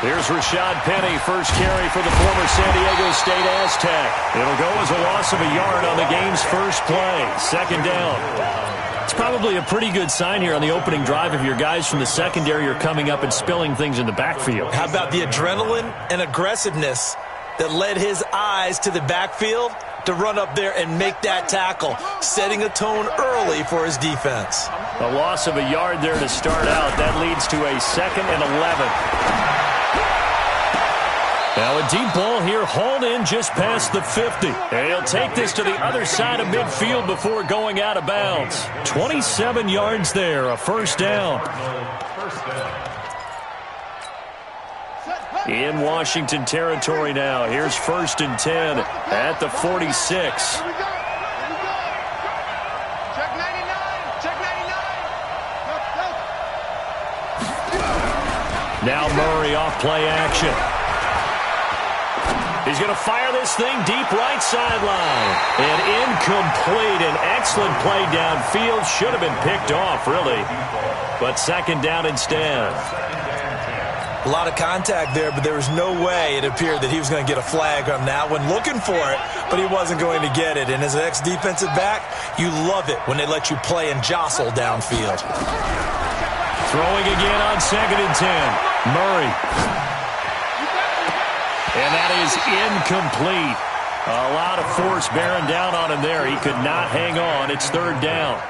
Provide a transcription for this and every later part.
Here's Rashad Penny, first carry for the former San Diego State Aztec. It'll go as a loss of a yard on the game's first play. Second down. It's probably a pretty good sign here on the opening drive if your guys from the secondary are coming up and spilling things in the backfield. How about the adrenaline and aggressiveness that led his eyes to the backfield to run up there and make that tackle, setting a tone early for his defense. A loss of a yard there to start out. That leads to a 2nd and 11. Now a deep ball here, hauled in just past the 50. And he'll take this to the other side of midfield before going out of bounds. 27 yards there, a first down. In Washington territory now. Here's 1st and 10 at the 46. Now Murray off play action. He's going to fire this thing deep right sideline. And incomplete. An excellent play downfield. Should have been picked off, really. But second down instead. A lot of contact there, but there was no way it appeared that he was going to get a flag on that one. Looking for it, but he wasn't going to get it. And as an ex-defensive back, you love it when they let you play and jostle downfield. Throwing again on 2nd and 10. Murray. And that is incomplete. A lot of force bearing down on him there. He could not hang on. It's 3rd down.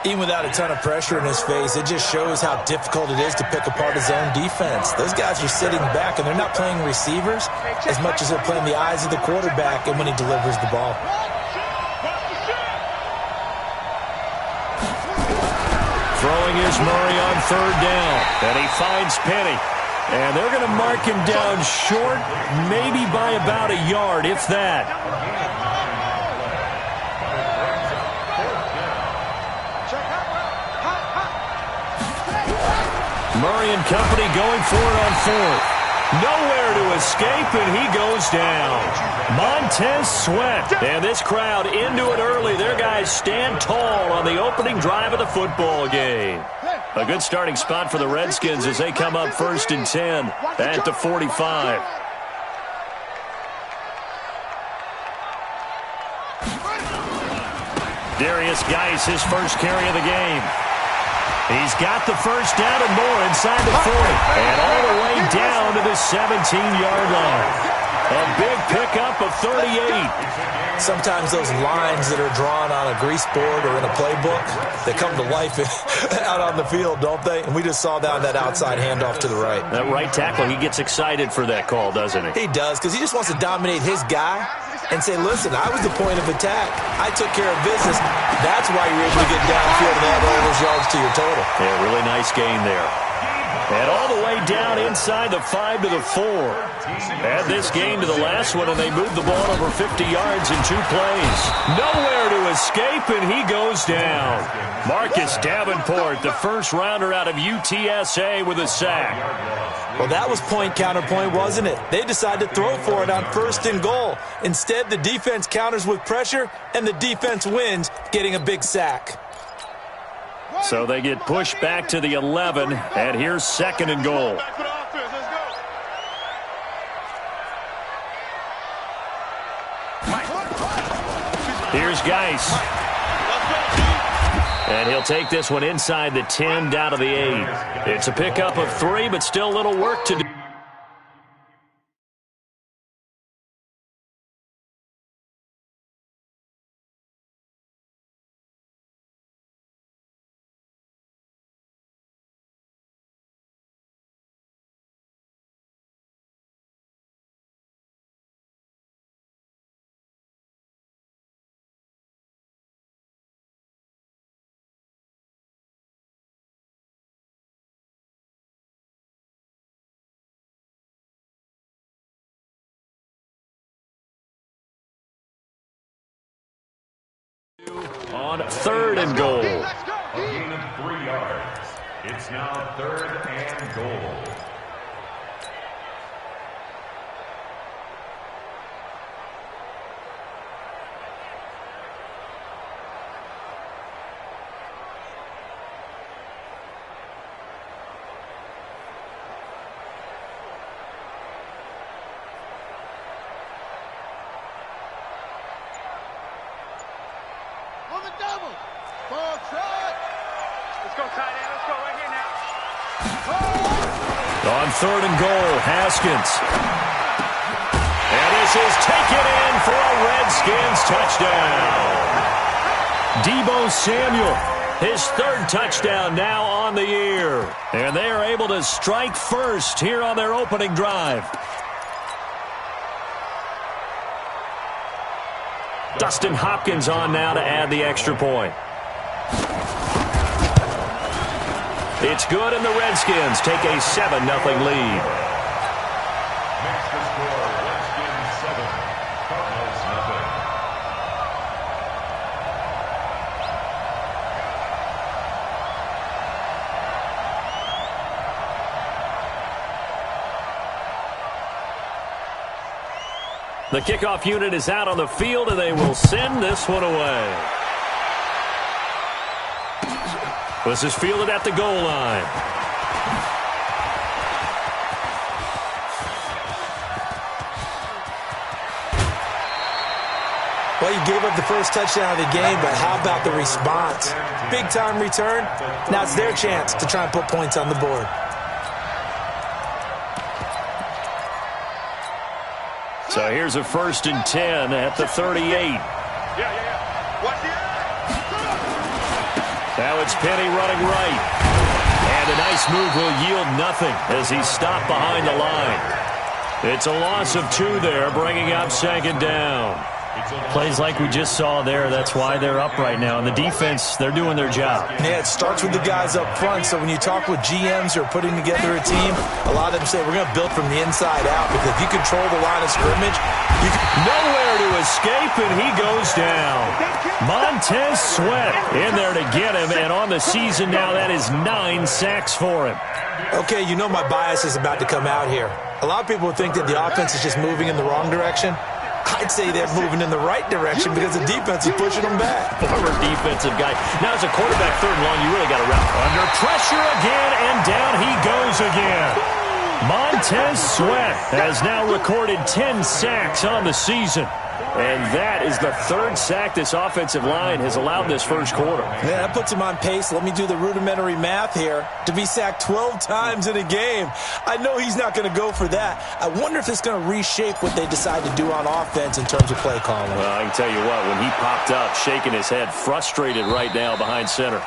Even without a ton of pressure in his face, it just shows how difficult it is to pick apart his own defense. Those guys are sitting back, and they're not playing receivers as much as they're playing the eyes of the quarterback and when he delivers the ball. Throwing is Murray on 3rd down. And he finds Penny. And they're going to mark him down short, maybe by about a yard, if that. Murray and company going for it on 4th. Nowhere to escape, and he goes down. Montez Sweat. And this crowd into it early. Their guys stand tall on the opening drive of the football game. A good starting spot for the Redskins as they come up 1st and 10 at the 45. Darius Geis, his first carry of the game. He's got the first down and more inside the 40. And all the way down to the 17-yard line. A big pickup of 38. Sometimes those lines that are drawn on a grease board or in a playbook, they come to life out on the field, don't they? And we just saw down that outside handoff to the right. That right tackle, he gets excited for that call, doesn't he? He does, because he just wants to dominate his guy and say, listen, I was the point of attack. I took care of business. That's why you're able to get downfield and add all those yards to your total. Yeah, really nice gain there. And all the way down inside the 5 to the 4. Add this game to the last one, and they moved the ball over 50 yards in 2 plays. Nowhere to escape, and he goes down. Marcus Davenport, the first rounder out of UTSA with a sack. Well, that was point counterpoint, wasn't it? They decided to throw for it on 1st and goal. Instead, the defense counters with pressure, and the defense wins, getting a big sack. So they get pushed back to the 11, and here's 2nd and goal. Here's Geis. And he'll take this one inside the 10, down to the 8. It's a pickup of 3, but still a little work to do. On 3rd and goal. A gain of 3 yards. It's now 3rd and goal. Let's go, tight end. Let's go right here now. On 3rd and goal, Haskins. And this is taken in for a Redskins touchdown. Deebo Samuel, his 3rd touchdown now on the year. And they are able to strike first here on their opening drive. Dustin Hopkins on now to add the extra point. It's good, and the Redskins take a 7-0 lead. Makes the score Redskins 7, Cardinals 0. The kickoff unit is out on the field, and they will send this one away. This is fielded at the goal line. Well, you gave up the first touchdown of the game, but how about the response? Big-time return. Now it's their chance to try and put points on the board. So here's a 1st and 10 at the 38. Watch it. Now it's Penny running right. And a nice move will yield nothing as he's stopped behind the line. It's a loss of 2 there, bringing up 2nd down. Plays like we just saw there, that's why they're up right now. And the defense, they're doing their job. Yeah, it starts with the guys up front. So when you talk with GMs who are putting together a team, a lot of them say we're going to build from the inside out. Because if you control the line of scrimmage, you can... Nowhere to escape, and he goes down. Montez Sweat in there to get him, and on the season now, that is 9 sacks for him. Okay, you know my bias is about to come out here. A lot of people would think that the offense is just moving in the wrong direction. I'd say they're moving in the right direction because the defense is pushing them back. Former defensive guy. Now as a quarterback, 3rd and long, you really got to wrap. Under pressure again, and down he goes again. Montez Sweat has now recorded 10 sacks on the season. And that is the 3rd sack this offensive line has allowed this first quarter. Yeah, that puts him on pace. Let me do the rudimentary math here. To be sacked 12 times in a game. I know he's not going to go for that. I wonder if it's going to reshape what they decide to do on offense in terms of play calling. Well, I can tell you what, when he popped up, shaking his head, frustrated right now behind center.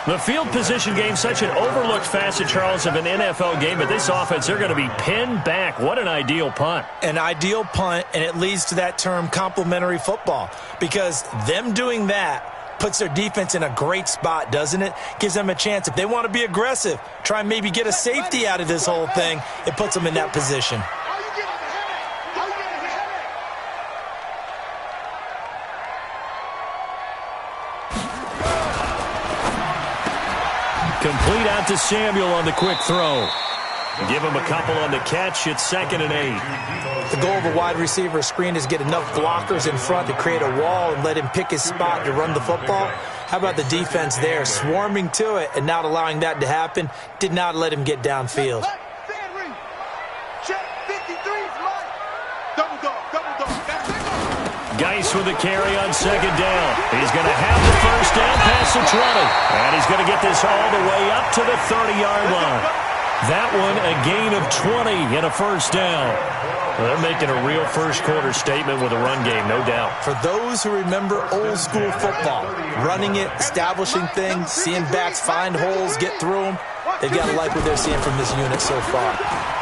The field position game, such an overlooked facet, Charles, of an NFL game, but this offense, they're going to be pinned back. What an ideal punt. An ideal punt, and it leads to that term complementary football, because them doing that puts their defense in a great spot, doesn't it? Gives them a chance. If they want to be aggressive, try and maybe get a safety out of this whole thing, it puts them in that position. Complete out to Samuel on the quick throw. Give him a couple on the catch. It's 2nd and 8. The goal of a wide receiver screen is get enough blockers in front to create a wall and let him pick his spot to run the football. How about the defense there, swarming to it and not allowing that to happen? Did not let him get downfield. Geis with the carry on 2nd down. He's going to have the 1st down past the 20. And he's going to get this all the way up to the 30-yard line. That one a gain of 20 and a 1st down. Well, they're making a real first-quarter statement with a run game, no doubt. For those who remember old-school football, running it, establishing things, seeing backs find holes, get through them, they've got to like what they're seeing from this unit so far.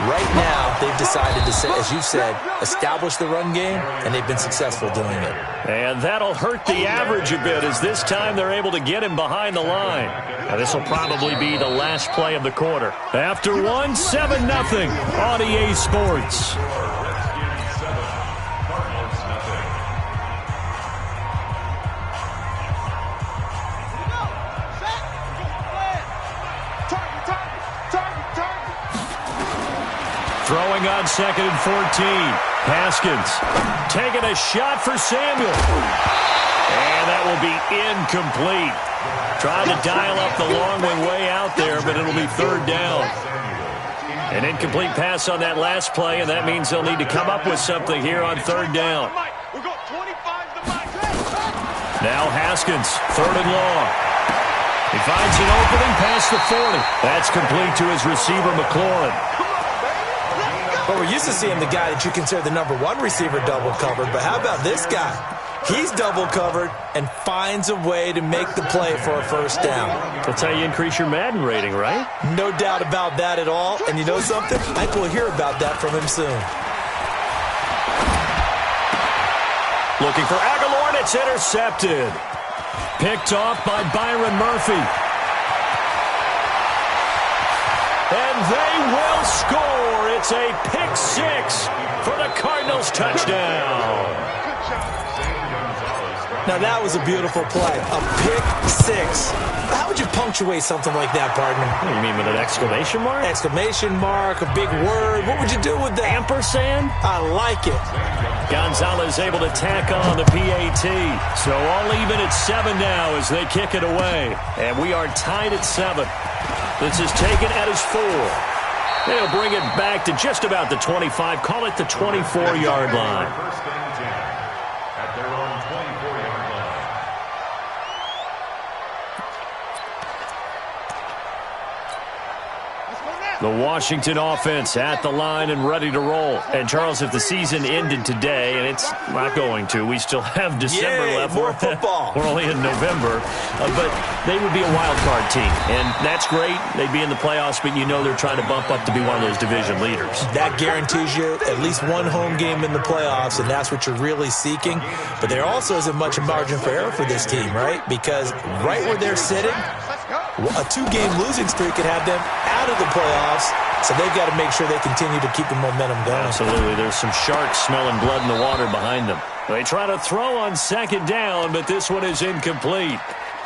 Right now, they've decided to, as you said, establish the run game, and they've been successful doing it. And that'll hurt the average a bit as this time they're able to get him behind the line. Now, this will probably be the last play of the quarter. After 1, 7-0 on EA Sports. Throwing on 2nd and 14. Haskins taking a shot for Samuel. And that will be incomplete. Tried to dial up the long one way out there, but it'll be 3rd down. An incomplete pass on that last play, and that means they'll need to come up with something here on 3rd down. Now Haskins, 3rd and long. He finds an opening past the 40. That's complete to his receiver, McLaurin. Well, we're used to seeing the guy that you consider the number 1 receiver double covered, but how about this guy? He's double covered and finds a way to make the play for a first down. That's how you increase your Madden rating, right? No doubt about that at all. And you know something? I think we'll hear about that from him soon. Looking for Aguilar, and it's intercepted. Picked off by Byron Murphy. And they will score. It's a pick 6 for the Cardinals touchdown. Now, that was a beautiful play. A pick 6. How would you punctuate something like that, partner? What do you mean, with an exclamation mark? Exclamation mark, a big word. What would you do with that? Ampersand? I like it. Gonzalez able to tack on the PAT. So all even at 7 now as they kick it away. And we are tied at 7. This is taken at his 4. They'll bring it back to just about the 25. Call it the 24-yard line. First and 10 at their own 24-yard line. The Washington offense at the line and ready to roll. And, Charles, if the season ended today, and it's not going to, we still have December left. More football. We're only in November. But they would be a wild card team. And that's great. They'd be in the playoffs, but you know they're trying to bump up to be one of those division leaders. That guarantees you at least one home game in the playoffs, and that's what you're really seeking. But there also isn't much margin for error for this team, right? Because right where they're sitting, a 2-game losing streak could have them out of the playoffs, so they've got to make sure they continue to keep the momentum going. Absolutely. There's some sharks smelling blood in the water behind them. They try to throw on 2nd down, but this one is incomplete.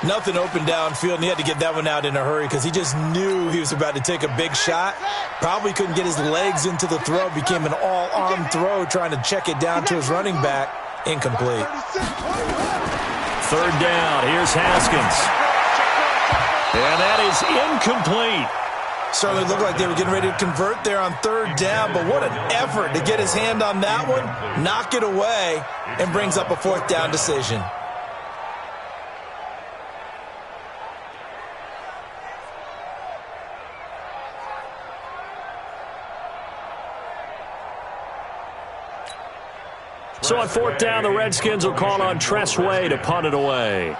Nothing open downfield, and he had to get that one out in a hurry because he just knew he was about to take a big shot. Probably couldn't get his legs into the throw. Became an all-arm throw trying to check it down to his running back. Incomplete. 3rd down. Here's Haskins. And that is incomplete. Certainly looked like they were getting ready to convert there on 3rd down, but what an effort to get his hand on that one, knock it away, and brings up a 4th down decision. So on 4th down, the Redskins will call on Tressway to punt it away.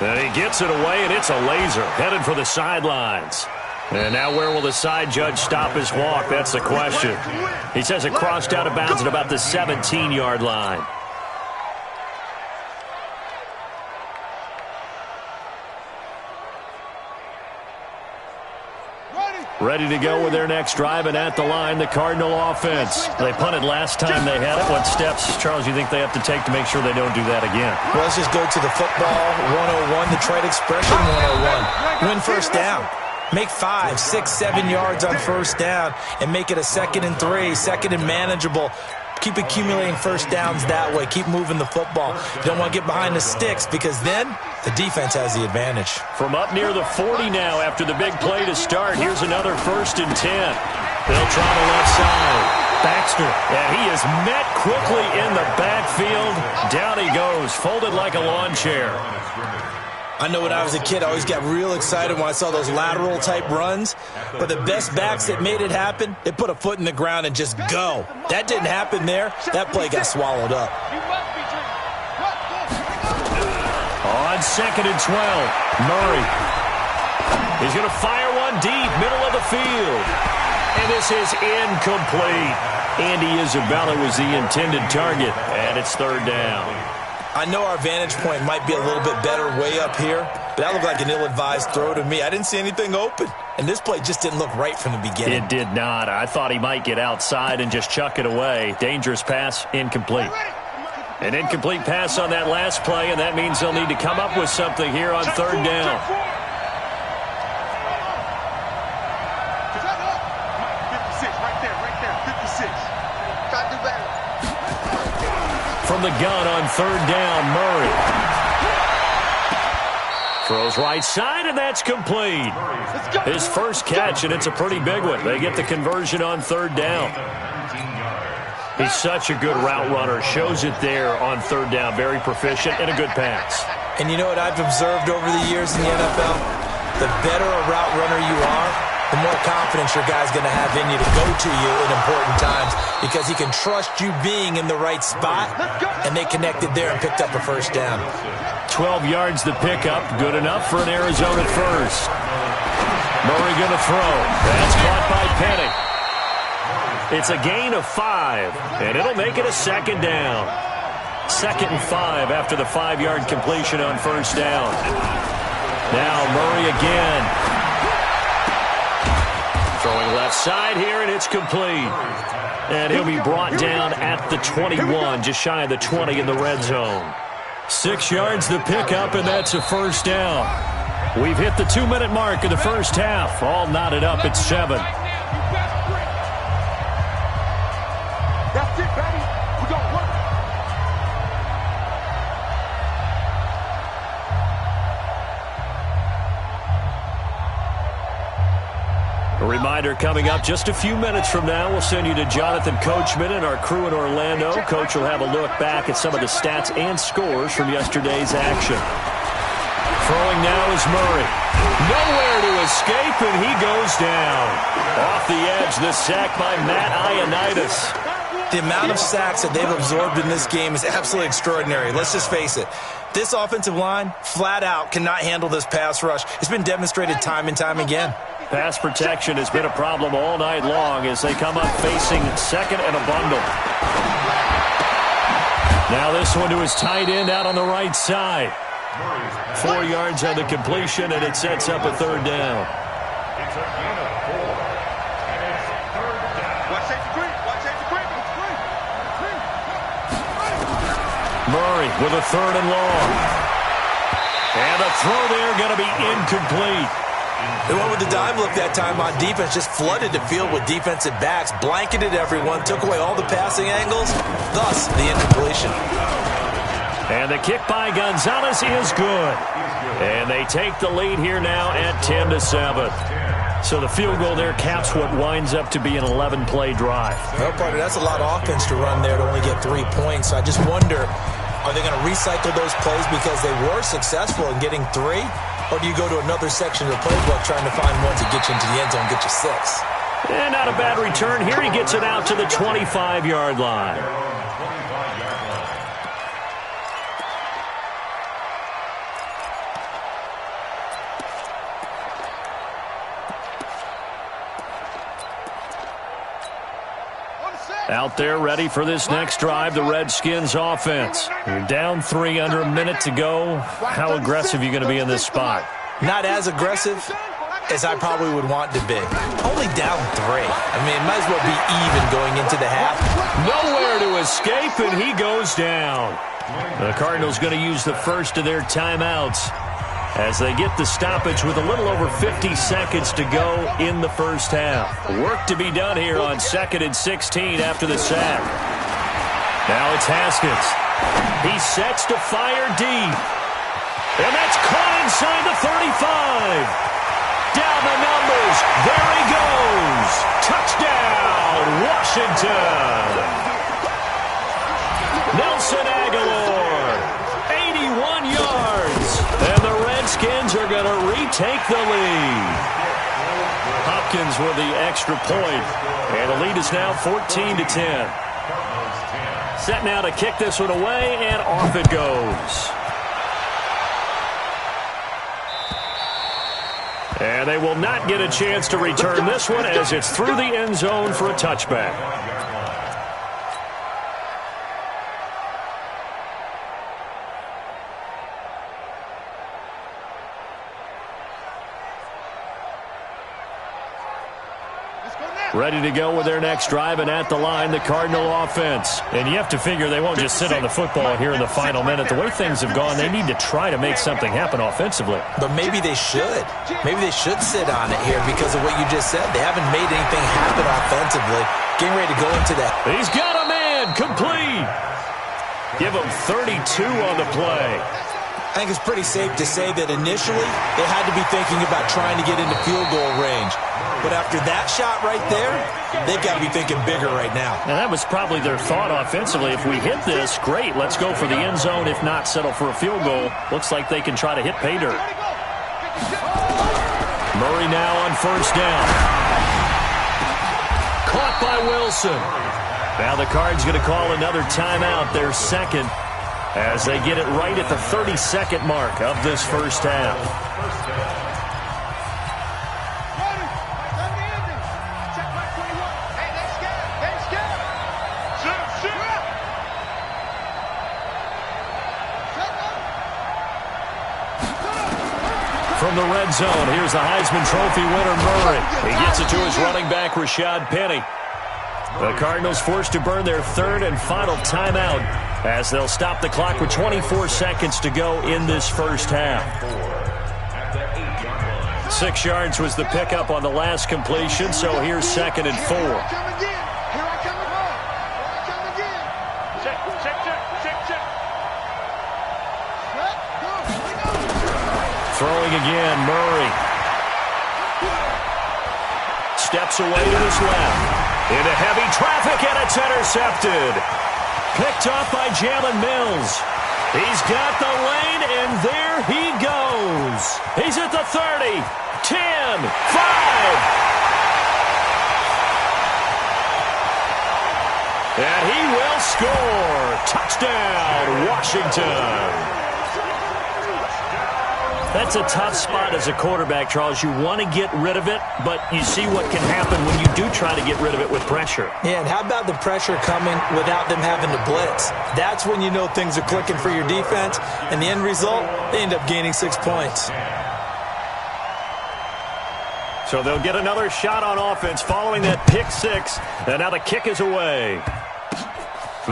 And he gets it away, and it's a laser headed for the sidelines. And now where will the side judge stop his walk? That's the question. He says it crossed out of bounds at about the 17-yard line. Ready to go with their next drive, and at the line, the Cardinal offense. They punted last time they had it. What steps, Charles, you think they have to take to make sure they don't do that again? Well, let's just go to the football 101, the trade expression 101. Win first down. Make 5, 6, 7 yards on first down and make it a 2nd and 3, 2nd and manageable. Keep accumulating first downs that way. Keep moving the football. You don't want to get behind the sticks because then the defense has the advantage. From up near the 40 now after the big play to start. Here's another 1st and 10. They'll try the left side. Baxter, and he is met quickly in the backfield. Down he goes, folded like a lawn chair. I know when I was a kid, I always got real excited when I saw those lateral-type runs. But the best backs that made it happen, they put a foot in the ground and just go. That didn't happen there. That play got swallowed up. On 2nd and 12, Murray. He's going to fire one deep, middle of the field. And this is incomplete. Andy Isabella was the intended target, and it's 3rd down. I know our vantage point might be a little bit better way up here, but that looked like an ill-advised throw to me. I didn't see anything open, and this play just didn't look right from the beginning. It did not. I thought he might get outside and just chuck it away. Dangerous pass, incomplete. An incomplete pass on that last play, and that means they'll need to come up with something here on 3rd down. From the gun on 3rd down, Murray. Throws right side, and that's complete. His first catch, and it's a pretty big one. They get the conversion on third down. He's such a good route runner. Shows it there on third down. Very proficient and a good pass. And you know what I've observed over the years in the NFL? The better a route runner you are, the more confidence your guy's going to have in you to go to you in important times because he can trust you being in the right spot, and they connected there and picked up a first down. 12 yards the pickup. Good enough for an Arizona first. Murray going to throw. That's caught by Penny. It's a gain of 5, and it'll make it a second down. 2nd and 5 after the 5-yard completion on first down. Now Murray again. Throwing left side here, and it's complete. And he'll be brought down at the 21, just shy of the 20 in the red zone. 6 yards the pickup, and that's a first down. We've hit the 2-minute mark of the first half. All knotted up at 7. That's it, baby. We're going to work. A reminder coming up just a few minutes from now. We'll send you to Jonathan Coachman and our crew in Orlando. Coach will have a look back at some of the stats and scores from yesterday's action. Throwing now is Murray. Nowhere to escape, and he goes down. Off the edge, the sack by Matt Ioannidis. The amount of sacks that they've absorbed in this game is absolutely extraordinary. Let's just face it. This offensive line, flat out, cannot handle this pass rush. It's been demonstrated time and time again. Pass protection has been a problem all night long as they come up facing second and a bundle. Now this one to his tight end out on the right side. 4 yards on the completion, and it sets up a third down. It's a gain of 4. And it's third down. Watch safety green. Watch safety green. Murray with a 3rd and long. And the throw there going to be incomplete. They went with the dime look that time on defense, just flooded the field with defensive backs, blanketed everyone, took away all the passing angles, thus the incompletion. And the kick by Gonzalez is good. And they take the lead here now at 10-7. So the field goal there caps what winds up to be an 11-play drive. Well, partner, that's a lot of offense to run there to only get 3 points. I just wonder, are they going to recycle those plays because they were successful in getting 3? Or do you go to another section of the playbook trying to find ones that get you into the end zone, get you 6? And not a bad return here. He gets it out to the 25-yard line. Out there ready for this next drive, the Redskins offense. You're down 3, under a minute to go. How aggressive are you going to be in this spot? Not as aggressive as I probably would want to be. Only down 3. I mean, it might as well be even going into the half. Nowhere to escape, and he goes down. The Cardinals going to use the first of their timeouts as they get the stoppage with a little over 50 seconds to go in the first half. Work to be done here on 2nd and 16 after the sack. Now it's Haskins. He sets to fire deep. And that's caught inside the 35. Down the numbers. There he goes. Touchdown, Washington. Nelson Aguilar, 81 yards. And the Redskins are going to retake the lead. Hopkins with the extra point. And the lead is now 14-10. Set now to kick this one away, and off it goes. And they will not get a chance to return this one as it's through the end zone for a touchback. Ready to go with their next drive, and at the line, the Cardinal offense. And you have to figure they won't just sit on the football here in the final minute. The way things have gone, they need to try to make something happen offensively. But maybe they should. Maybe they should sit on it here because of what you just said. They haven't made anything happen offensively. Getting ready to go into that. He's got a man, complete. Give him 32 on the play. I think it's pretty safe to say that initially they had to be thinking about trying to get into field goal range. But after that shot right there, they've got to be thinking bigger right now. And that was probably their thought offensively. If we hit this, great, let's go for the end zone. If not, settle for a field goal. Looks like they can try to hit pay dirt. Murray now on first down. Caught by Wilson. Now the Cards going to call another timeout, their second, as they get it right at the 30-second mark of this first half. From the red zone, here's the Heisman Trophy winner, Murray. He gets it to his running back, Rashad Penny. The Cardinals forced to burn their third and final timeout as they'll stop the clock with 24 seconds to go in this first half. 6 yards was the pickup on the last completion, so here's 2nd and 4. Throwing again, Murray. Steps away to his left. Into heavy traffic, and it's intercepted. Picked off by Jalen Mills. He's got the lane, and there he goes. He's at the 30, 10, 5. And he will score. Touchdown, Washington. That's a tough spot as a quarterback, Charles. You want to get rid of it, but you see what can happen when you do try to get rid of it with pressure. Yeah, and how about the pressure coming without them having to blitz? That's when you know things are clicking for your defense, and the end result, they end up gaining 6 points. So they'll get another shot on offense following that pick six, and now the kick is away.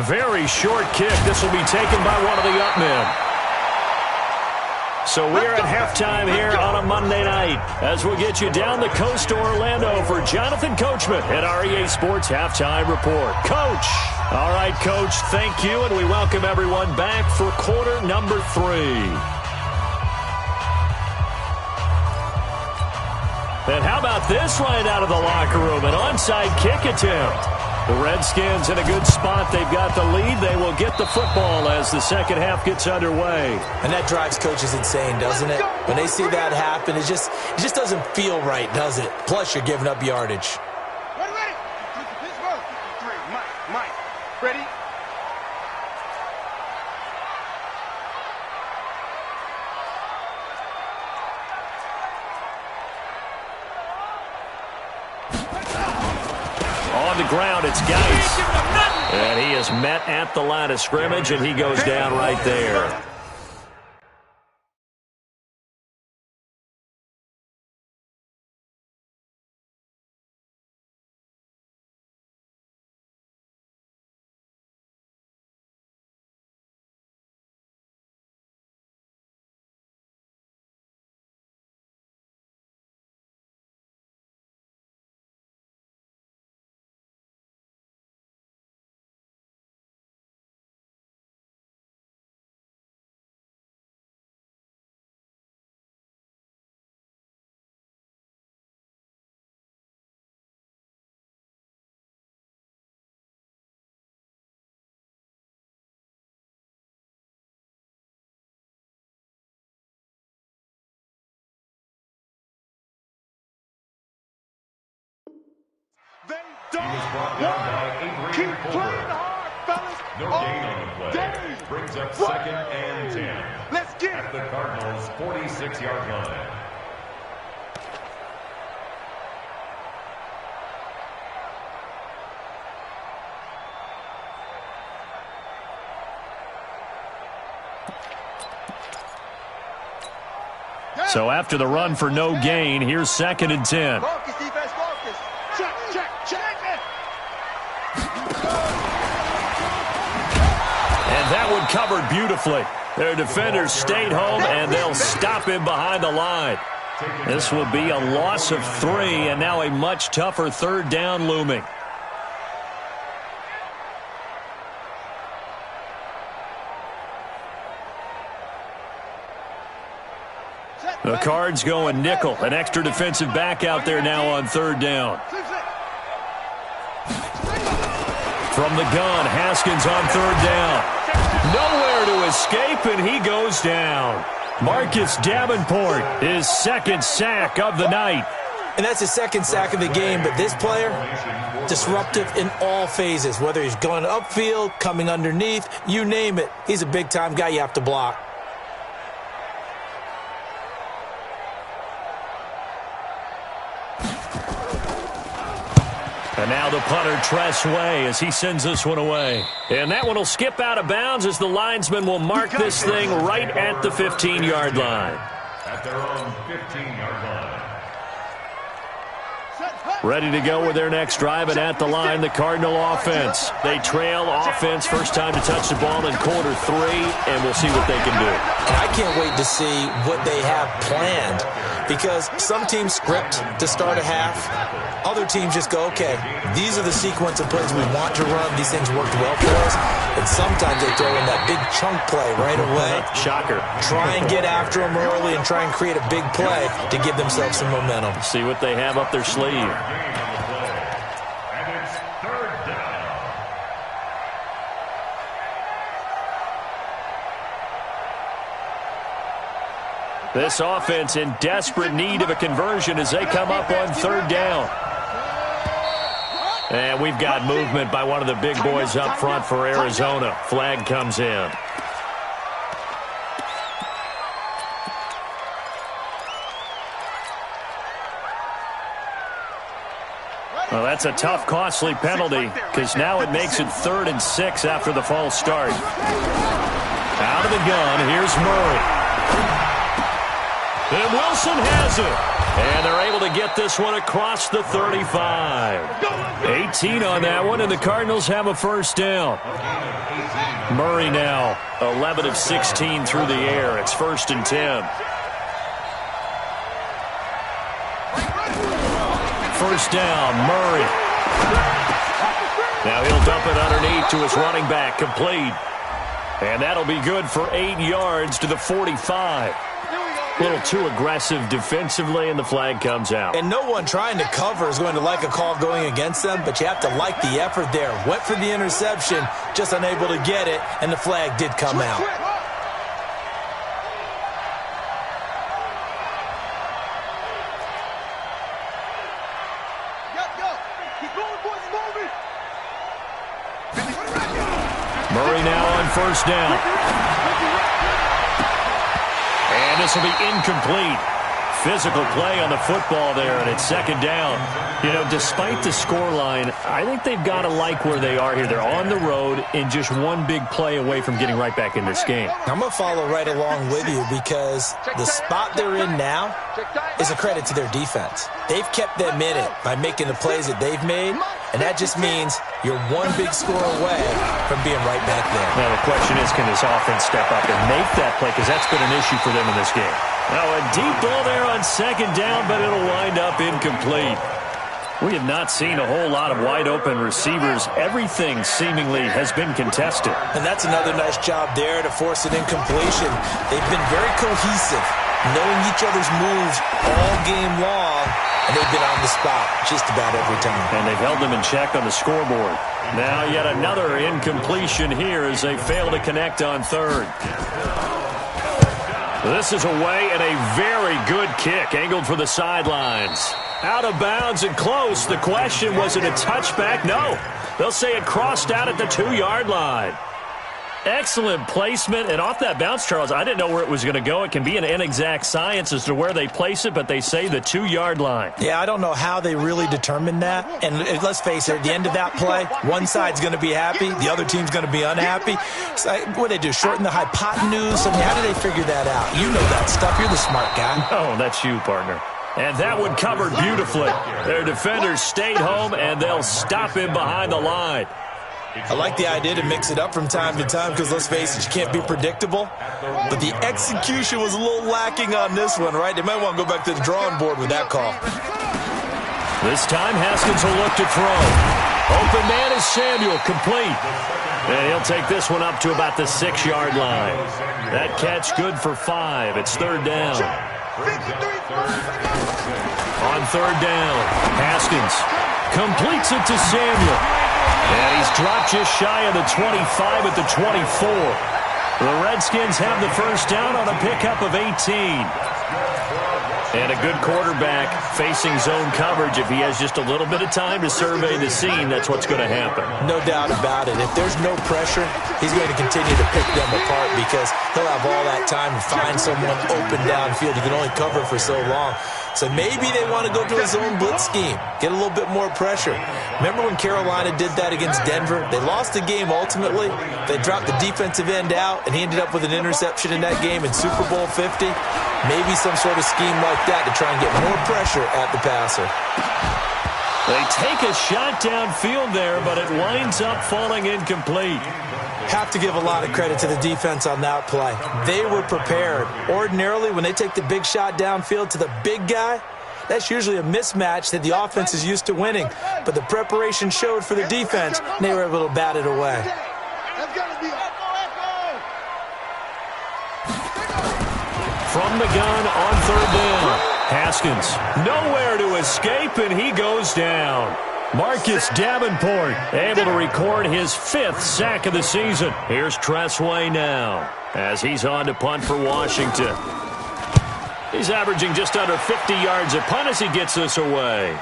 Very short kick. This will be taken by one of the up men. So we're at halftime here on a Monday night as we'll get you down the coast to Orlando for Jonathan Coachman at our EA Sports Halftime Report. Coach. All right, Coach, thank you, and we welcome everyone back for quarter number 3. And how about this right out of the locker room, an onside kick attempt. The Redskins in a good spot. They've got the lead. They will get the football as the second half gets underway. And that drives coaches insane, doesn't it? When they see that happen, it just doesn't feel right, does it? Plus, you're giving up yardage. Ready? Mike. Ready? On the ground, it's Geis. And he is met at the line of scrimmage, and he goes down right there. They don't keep playing hard, fellas. No gain on the play. Brings up 2nd and 10. Let's get at the Cardinals' 46-yard line. So after the run for no gain, here's 2nd and 10. Focus, defense, focus. Check it. And that one covered beautifully. Their defenders stayed home, and they'll stop him behind the line. This will be a loss of 3, and now a much tougher 3rd down looming. The Cards going nickel. An extra defensive back out there now on third down. From the gun, Haskins on third down. Nowhere to escape, and he goes down. Marcus Davenport, his second sack of the night. And that's his second sack of the game, but this player, disruptive in all phases, whether he's going upfield, coming underneath, you name it. He's a big-time guy you have to block. And now the punter, Tress Way, as he sends this one away. And that one will skip out of bounds as the linesman will mark this thing right at the 15-yard line. At their own 15-yard line. Ready to go with their next drive, and at the line, the Cardinal offense. They trail offense, first time to touch the ball in quarter 3, and we'll see what they can do. And I can't wait to see what they have planned, because some teams script to start a half. Other teams just go, okay, these are the sequence of plays we want to run. These things worked well for us. And sometimes they throw in that big chunk play right away. Shocker. Try and get after them early and try and create a big play to give themselves some momentum. See what they have up their sleeve. And it's third down. This offense in desperate need of a conversion as they come up on third down. And we've got movement by one of the big boys up front for Arizona. Flag comes in. Well, that's a tough, costly penalty because now it makes it 3rd and 6 after the false start. Out of the gun, here's Murray. And Wilson has it. And they're able to get this one across the 35. 18 on that one, and the Cardinals have a first down. Murray now 11 of 16 through the air. It's 1st and 10. First down, Murray. Now he'll dump it underneath to his running back, complete. And that'll be good for 8 yards to the 45. A little too aggressive defensively, and the flag comes out. And no one trying to cover is going to like a call going against them, but you have to like the effort there. Went for the interception, just unable to get it, and the flag did come out. Murray now on first down. And this will be incomplete. Physical play on the football there, and it's 2nd down. You know, despite the scoreline, I think they've got to like where they are here. They're on the road and just one big play away from getting right back in this game. I'm going to follow right along with you because the spot they're in now is a credit to their defense. They've kept them in it by making the plays that they've made, and that just means you're one big score away from being right back there. Now, the question is, can this offense step up and make that play? Because that's been an issue for them in this game. Now, a deep ball there on 2nd down, but it'll wind up incomplete. We have not seen a whole lot of wide-open receivers. Everything seemingly has been contested. And that's another nice job there to force an incompletion. They've been very cohesive, knowing each other's moves all game long, and they've been on the spot just about every time. And they've held them in check on the scoreboard. Now yet another incompletion here as they fail to connect on 3rd. This is away, and a very good kick angled for the sidelines. Out of bounds and close. The question, was it a touchback? No. They'll say it crossed out at the 2-yard line. Excellent placement, and off that bounce, Charles, I didn't know where it was going to go. It can be an inexact science as to where they place it, but they say the 2-yard line. Yeah, I don't know how they really determined that. And let's face it, at the end of that play, one side's going to be happy, the other team's going to be unhappy. So, what do they do, shorten the hypotenuse? I mean, how do they figure that out? You know that stuff. You're the smart guy. Oh, that's you, partner. And that one covered beautifully. Their defenders stayed home, and they'll stop him behind the line. I like the idea to mix it up from time to time because, let's face it, you can't be predictable. But the execution was a little lacking on this one, right? They might want to go back to the drawing board with that call. This time, Haskins will look to throw. Open man is Samuel, complete. And he'll take this one up to about the 6-yard line. That catch good for 5. It's 3rd down. On third down, Haskins completes it to Samuel. And he's dropped just shy of the 25 at the 24. The Redskins have the first down on a pickup of 18. And a good quarterback facing zone coverage. If he has just a little bit of time to survey the scene, that's what's going to happen. No doubt about it. If there's no pressure, he's going to continue to pick them apart because he'll have all that time to find someone open downfield. He can only cover for so long. So maybe they want to go to a zone blitz scheme, get a little bit more pressure. Remember when Carolina did that against Denver? They lost the game ultimately. They dropped the defensive end out, and he ended up with an interception in that game in Super Bowl 50. Maybe some sort of scheme like that to try and get more pressure at the passer. They take a shot downfield there, but it winds up falling incomplete. Have to give a lot of credit to the defense on that play. They were prepared. Ordinarily, when they take the big shot downfield to the big guy, that's usually a mismatch that the offense is used to winning. But the preparation showed for the defense, and they were able to bat it away. From the gun on third down, Haskins nowhere to escape, and he goes down. Marcus Davenport able to record his 5th sack of the season. Here's Tressway now as he's on to punt for Washington. He's averaging just under 50 yards a punt as he gets this away.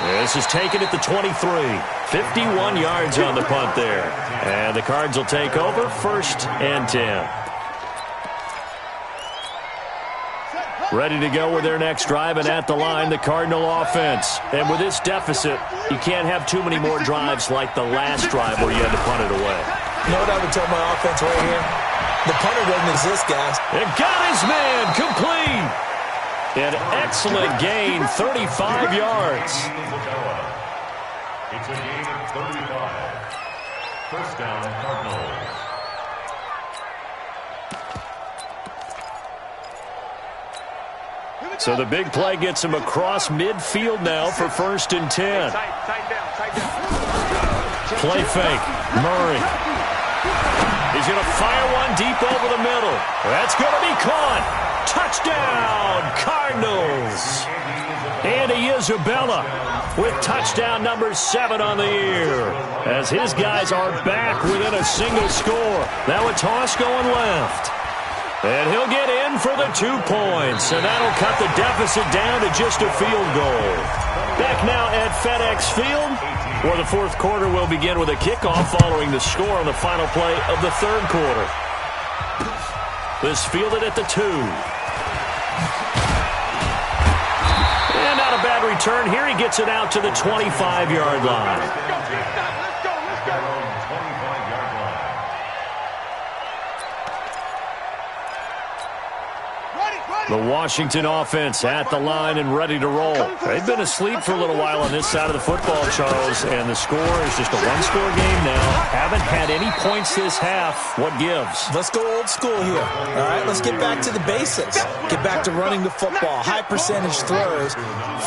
This is taken at the 23. 51 yards on the punt there. And the Cards will take over 1st and 10. Ready to go with their next drive, and at the line, the Cardinal offense. And with this deficit, you can't have too many more drives like the last drive where you had to punt it away. You know what I would tell my offense right here? The punter doesn't exist, guys. It got his man complete. An excellent gain, 35 yards. It's a gain of 35. First down, Cardinals. So the big play gets him across midfield now for 1st and 10. Play fake. Murray. He's going to fire one deep over the middle. That's going to be caught. Touchdown, Cardinals. Andy Isabella with touchdown number 7 on the year. As his guys are back within a single score. Now a toss going left. And he'll get in for the 2 points, and that'll cut the deficit down to just a field goal. Back now at FedEx Field, where the 4th quarter will begin with a kickoff following the score on the final play of the 3rd quarter. This fielded at the 2. And not a bad return here. He gets it out to the 25-yard line. The Washington offense at the line and ready to roll. They've been asleep for a little while on this side of the football, Charles, and the score is just a one-score game now. Haven't had any points this half. What gives? Let's go old school here. All right, let's get back to the basics. Get back to running the football, high-percentage throws.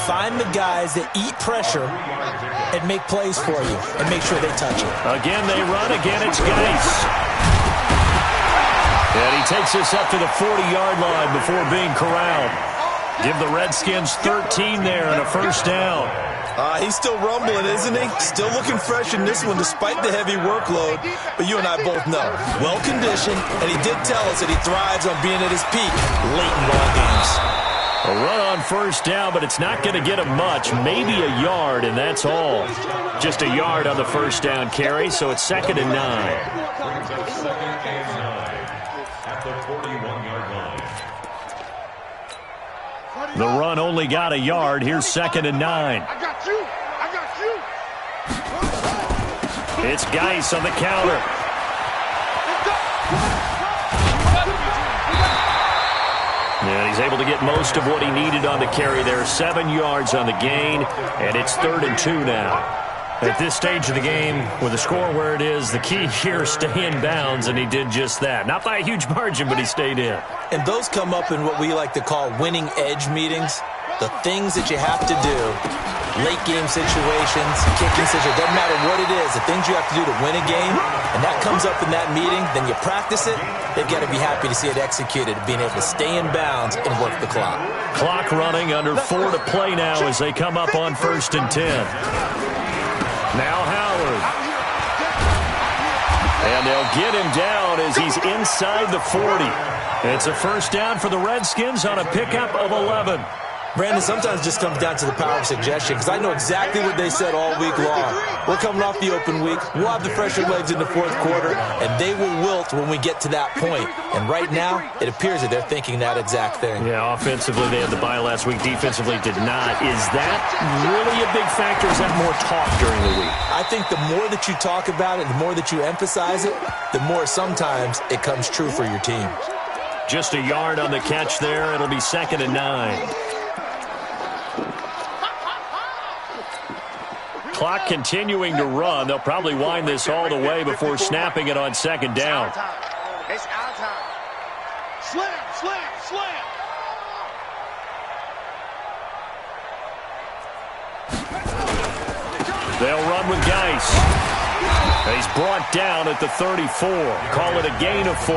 Find the guys that eat pressure and make plays for you and make sure they touch it. Again, they run. Again, it's Geis. And he takes us up to the 40-yard line before being corralled. Give the Redskins 13 there and a first down. He's still rumbling, isn't he? Still looking fresh in this one despite the heavy workload. But you and I both know, well-conditioned, and he did tell us that he thrives on being at his peak late in ball games. A run on first down, but it's not going to get him much. Maybe a yard, and that's all. Just a yard on the first down carry, so it's 2nd and 9. At the 41-yard line. The run only got a yard. Here's 2nd and 9. I got you. It's Geis on the counter. And he's able to get most of what he needed on the carry there. 7 yards on the gain, and it's 3rd and 2 now. At this stage of the game, with the score where it is, the key here is stay in bounds, and he did just that. Not by a huge margin, but he stayed in. And those come up in what we like to call winning edge meetings. the things that you have to do, late game situations, kicking situations, doesn't matter what it is, the things you have to do to win a game, and that comes up in that meeting, then you practice it, they've got to be happy to see it executed, being able to stay in bounds and work the clock. Clock running, under 4 to play now as they come up on 1st and 10. Now Howard. And they'll get him down as he's inside the 40. It's a first down for the Redskins on a pickup of 11. Brandon, sometimes it just comes down to the power of suggestion, because I know exactly what they said all week long. We're coming off the open week. We'll have the fresher legs in the fourth quarter, and they will wilt when we get to that point. And right now, it appears that they're thinking that exact thing. Yeah, offensively, they had the bye last week. Defensively, did not. Is that really a big factor? Is that more talk during the week? I think the more that you talk about it, the more that you emphasize it, the more sometimes it comes true for your team. Just a yard on the catch there. It'll be 2nd and 9. Clock continuing to run. They'll probably wind this all the way before snapping it on 2nd down. It's our time. Slam, slam, slam. They'll run with Geis. He's brought down at the 34. Call it a gain of 4.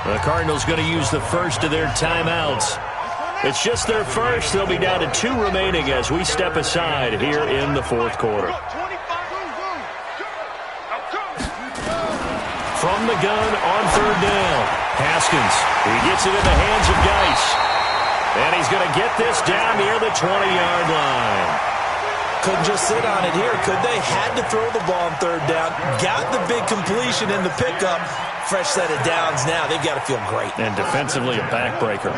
The Cardinals going to use the first of their timeouts. It's just their first. They'll be down to 2 remaining as we step aside here in the fourth quarter. From the gun on 3rd down. Haskins. He gets it in the hands of Geis. And he's going to get this down near the 20-yard line. Couldn't just sit on it here, could they? Had to throw the ball on 3rd down. Got the big completion in the pickup. Fresh set of downs now. They've got to feel great. And defensively, a backbreaker.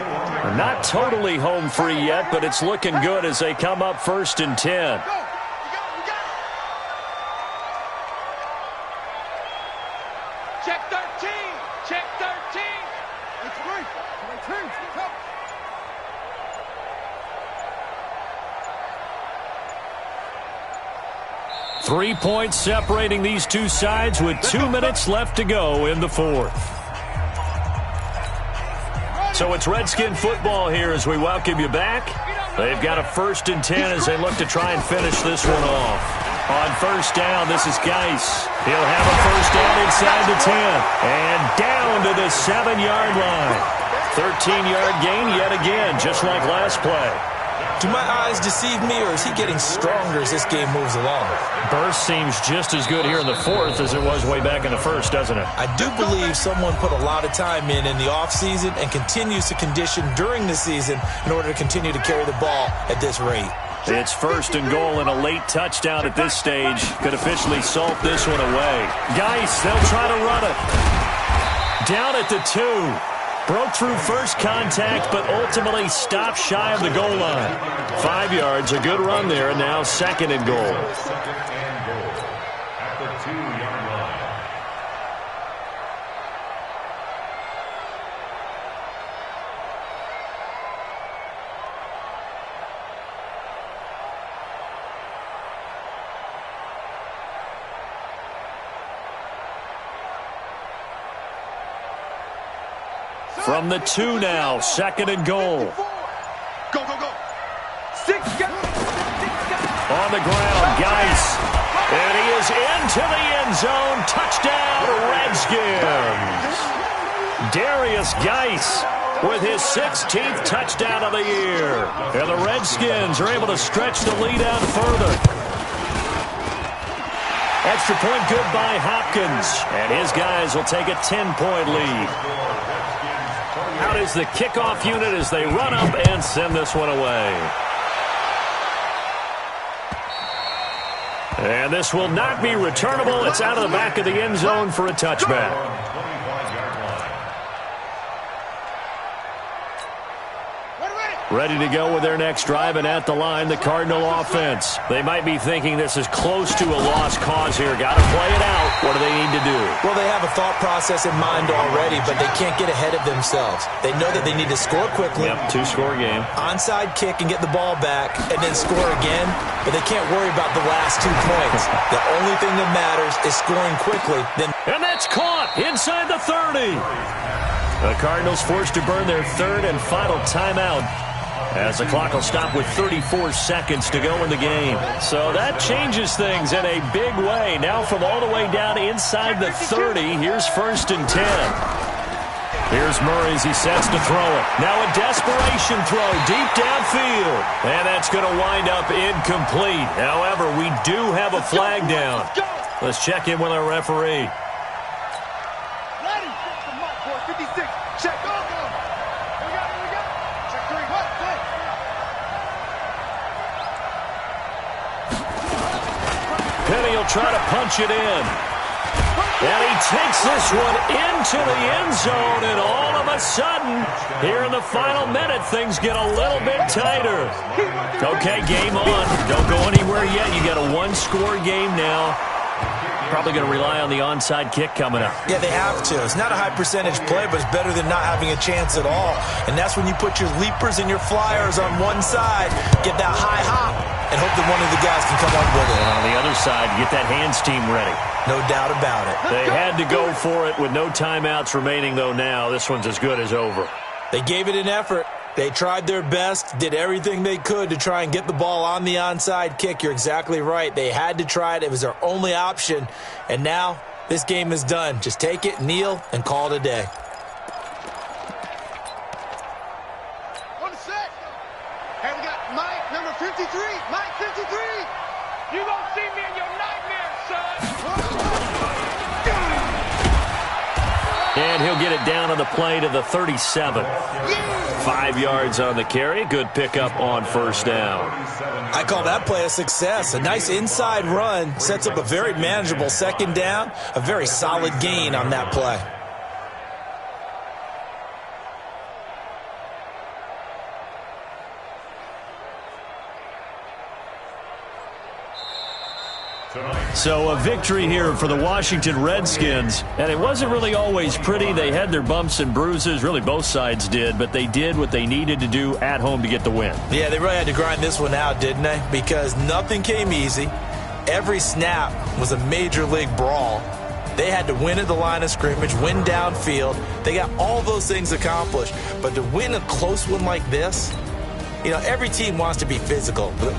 Not totally home free yet, but it's looking good as they come up 1st and 10. Check 13. Check 13. It's great. 3 points separating these two sides with 2 minutes left to go in the fourth. So it's Redskin football here as we welcome you back. They've got a 1st and 10 as they look to try and finish this one off. On 1st down, this is Geis. He'll have a 1st down inside the 10. And down to the 7-yard line. 13-yard gain yet again, just like last play. Do my eyes deceive me, or is he getting stronger as this game moves along? Burst seems just as good here in the fourth as it was way back in the first, doesn't it? I do believe someone put a lot of time in the offseason and continues to condition during the season in order to continue to carry the ball at this rate. It's 1st and goal, and a late touchdown at this stage could officially salt this one away. Geis, they'll try to run it. Down at the 2. Broke through first contact, but ultimately stopped shy of the goal line. 5 yards, a good run there, and now 2nd and goal. 2nd and goal at the 2-yard line. From the 2 now, 2nd and goal. Go, go, go. 6 guys. On the ground, Geis. And he is into the end zone. Touchdown, Redskins. Darius Geis with his 16th touchdown of the year. And the Redskins are able to stretch the lead out further. Extra point good by Hopkins. And his guys will take a 10-point lead. Out is the kickoff unit as they run up and send this one away. And this will not be returnable. It's out of the back of the end zone for a touchback. Ready to go with their next drive, and at the line, the Cardinal offense. They might be thinking this is close to a lost cause here. Got to play it out. What do they need to do? Well, they have a thought process in mind already, but they can't get ahead of themselves. They know that they need to score quickly. Yep, 2-score game. Onside kick and get the ball back, and then score again, but they can't worry about the last 2 points. The only thing that matters is scoring quickly. And that's caught inside the 30. The Cardinals forced to burn their 3rd and final timeout. as the clock will stop with 34 seconds to go in the game. So that changes things in a big way. Now from all the way down inside the 30, here's 1st and 10. Here's Murray as he sets to throw it. Now a desperation throw deep downfield. And that's going to wind up incomplete. However, we do have a flag down. Let's check in with our referee. Check. Go. We got it. Check 3. What? Good. Penny will try to punch it in. And he takes this one into the end zone, and all of a sudden, here in the final minute, things get a little bit tighter. Okay, game on. Don't go anywhere yet. You got a one-score game now. Probably going to rely on the onside kick coming up. Yeah, they have to. It's not a high-percentage play, but it's better than not having a chance at all. And that's when you put your leapers and your flyers on one side, get that high hop, and hope that one of the guys can come up with it. And on the other side, get that hands team ready. No doubt about it. They had to go for it with no timeouts remaining, though, now. This one's as good as over. They gave it an effort. They tried their best, did everything they could to try and get the ball on the onside kick. You're exactly right. They had to try it. It was their only option. And now this game is done. Just take it, kneel, and call it a day. On the set. Hey, we got Mike, number 53. Mike, 53. You gonna see me in your nightmares, son. And he'll get it down on the play to the 37. 5 yards on the carry. Good pickup on 1st down. I call that play a success. A nice inside run sets up a very manageable 2nd down. A very solid gain on that play. So a victory here for the Washington Redskins, and it wasn't really always pretty. They had their bumps and bruises, really both sides did, but they did what they needed to do at home to get the win. Yeah, they really had to grind this one out, didn't they? Because nothing came easy. Every snap was a major league brawl. They had to win at the line of scrimmage, win downfield. They got all those things accomplished. But to win a close one like this, you know, every team wants to be physical. But